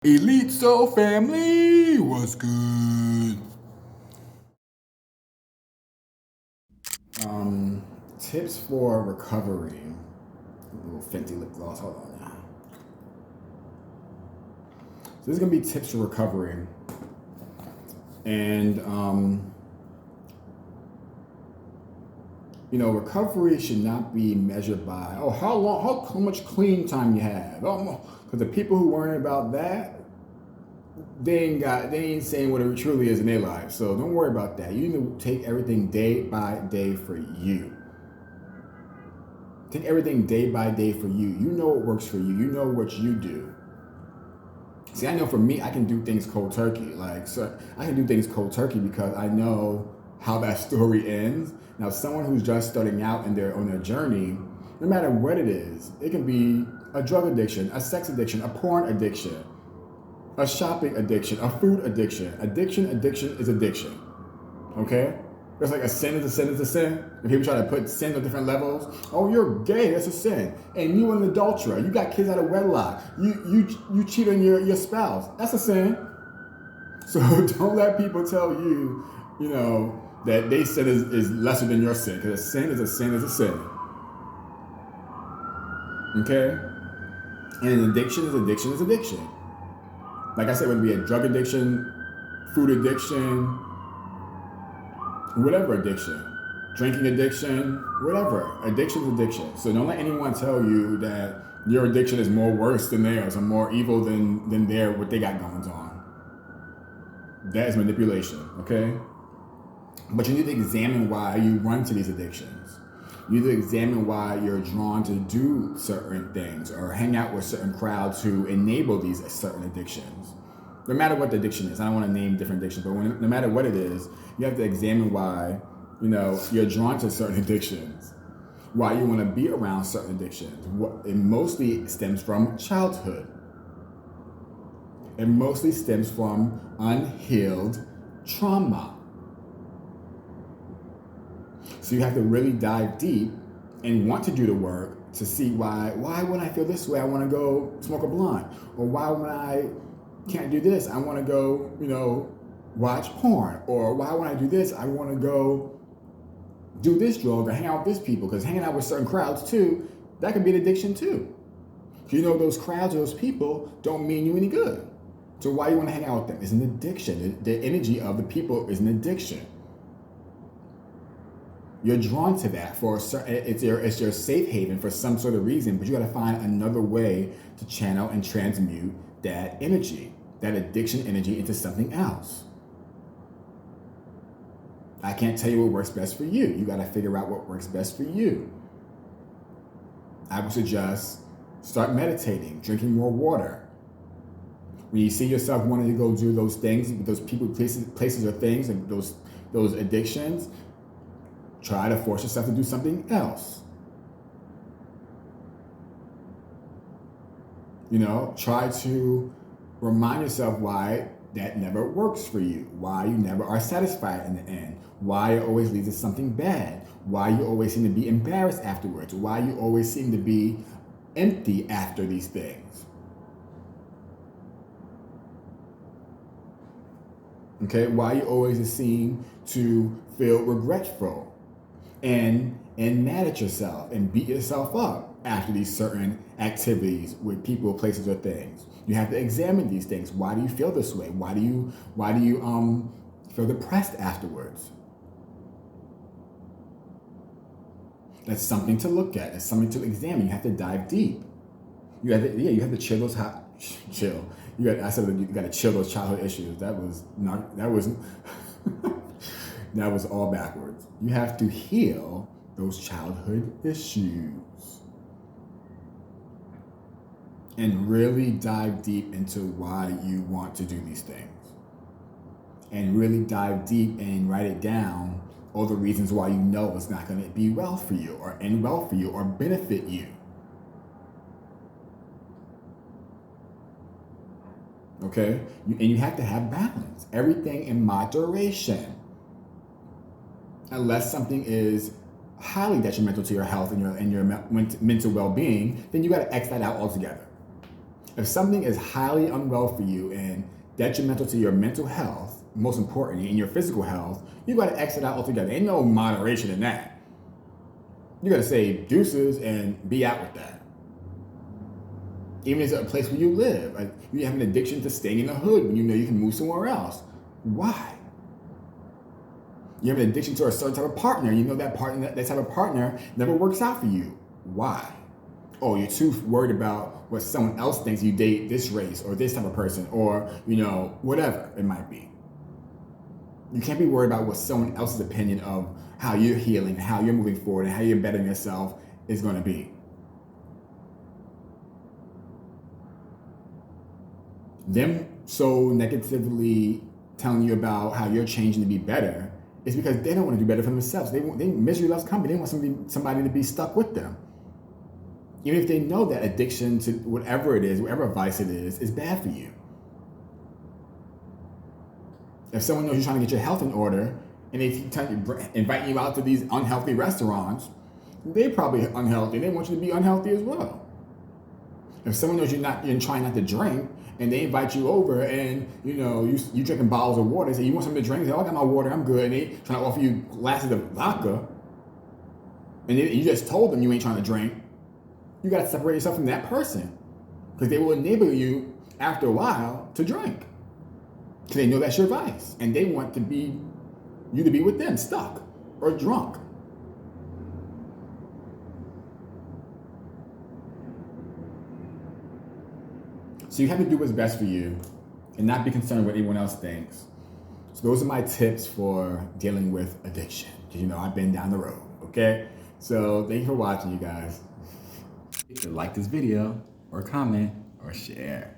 Elite Soul Family, what's good? Tips for recovery. A little Fenty lip gloss. Hold on now. So this is gonna be tips for recovery, and recovery should not be measured by how much clean time you have. Because the people who worry about that, they ain't saying what it truly is in their lives. So don't worry about that. You need to take everything day by day for you. Take everything day by day for you. You know what works for you. You know what you do. See, I know for me, I can do things cold turkey. I can do things cold turkey because I know how that story ends. Now, someone who's just starting out on their journey, no matter what it is, it can be a drug addiction, a sex addiction, a porn addiction, a shopping addiction, a food addiction. Addiction is addiction. Okay? It's like a sin is a sin is a sin. And people try to put sin on different levels. Oh, you're gay, that's a sin. And you an adulterer. You got kids out of wedlock. You cheat on your spouse. That's a sin. So don't let people tell you, that their sin is lesser than your sin. Because a sin is a sin is a sin. Okay? And an addiction is addiction is addiction. Like I said, whether it be a drug addiction, food addiction, whatever addiction, drinking addiction, whatever. Addiction is addiction. So don't let anyone tell you that your addiction is more worse than theirs or more evil than what they got going on. That is manipulation, okay? But you need to examine why you run to these addictions. You need to examine why you're drawn to do certain things or hang out with certain crowds who enable these certain addictions. No matter what the addiction is, I don't want to name different addictions, but no matter what it is, you have to examine why, you're drawn to certain addictions, why you want to be around certain addictions. It mostly stems from childhood. It mostly stems from unhealed trauma. So you have to really dive deep and want to do the work to see why when I feel this way, I want to go smoke a blunt. Or why when I can't do this, I want to go, watch porn. Or why when I do this, I want to go do this drug or hang out with these people. Because hanging out with certain crowds too, that can be an addiction too. Those crowds or those people don't mean you any good. So why you want to hang out with them? It's an addiction. The energy of the people is an addiction. You're drawn to that for a certain, it's your safe haven for some sort of reason, but you got to find another way to channel and transmute that energy, that addiction energy, into something else. I can't tell you what works best for you. You got to figure out what works best for you. I would suggest start meditating, drinking more water. When you see yourself wanting to go do those things, those people, places or things, and those addictions, try to force yourself to do something else. Try to remind yourself why that never works for you, why you never are satisfied in the end, why it always leads to something bad, why you always seem to be embarrassed afterwards, why you always seem to be empty after these things. Okay, why you always seem to feel regretful and mad at yourself and beat yourself up after these certain activities with people, places, or things. You have to examine these things. Why do you feel this way? Why do you feel depressed afterwards? That's something to look at. It's something to examine. You have to dive deep. You have to chill those chill. You got to chill those childhood issues. That was that was all backwards. You have to heal those childhood issues and really dive deep into why you want to do these things. And really dive deep and write it down, all the reasons why you know it's not going to be well for you or end well for you or benefit you. Okay? And you have to have balance. Everything in moderation. Unless something is highly detrimental to your health and your mental well-being, then you got to X that out altogether. If something is highly unwell for you and detrimental to your mental health, most importantly, and your physical health, you got to exit out altogether. Ain't no moderation in that. You got to say deuces and be out with that. Even if it's a place where you live, like you have an addiction to staying in the hood when you know you can move somewhere else. Why? You have an addiction to a certain type of partner. You know that partner, that type of partner never works out for you. Why? Oh, you're too worried about what someone else thinks you date this race or this type of person or, whatever it might be. You can't be worried about what someone else's opinion of how you're healing, how you're moving forward, and how you're bettering yourself is going to be. Them so negatively telling you about how you're changing to be better is because they don't want to do better for themselves. They misery loves company. They want somebody to be stuck with them. Even if they know that addiction to whatever it is, whatever vice it is bad for you. If someone knows you're trying to get your health in order and they keep inviting you out to these unhealthy restaurants, they're probably unhealthy. They want you to be unhealthy as well. If someone knows you're trying not to drink and they invite you over and you drinking bottles of water, say you want something to drink, say, oh, I got my water, I'm good, and they trying to offer you glasses of vodka, and you just told them you ain't trying to drink, you got to separate yourself from that person because they will enable you after a while to drink because they know that's your vice and they want you to be with them, stuck or drunk. So you have to do what's best for you and not be concerned what anyone else thinks. So those are my tips for dealing with addiction. Because I've been down the road, okay? So thank you for watching, you guys. Like this video or comment or share.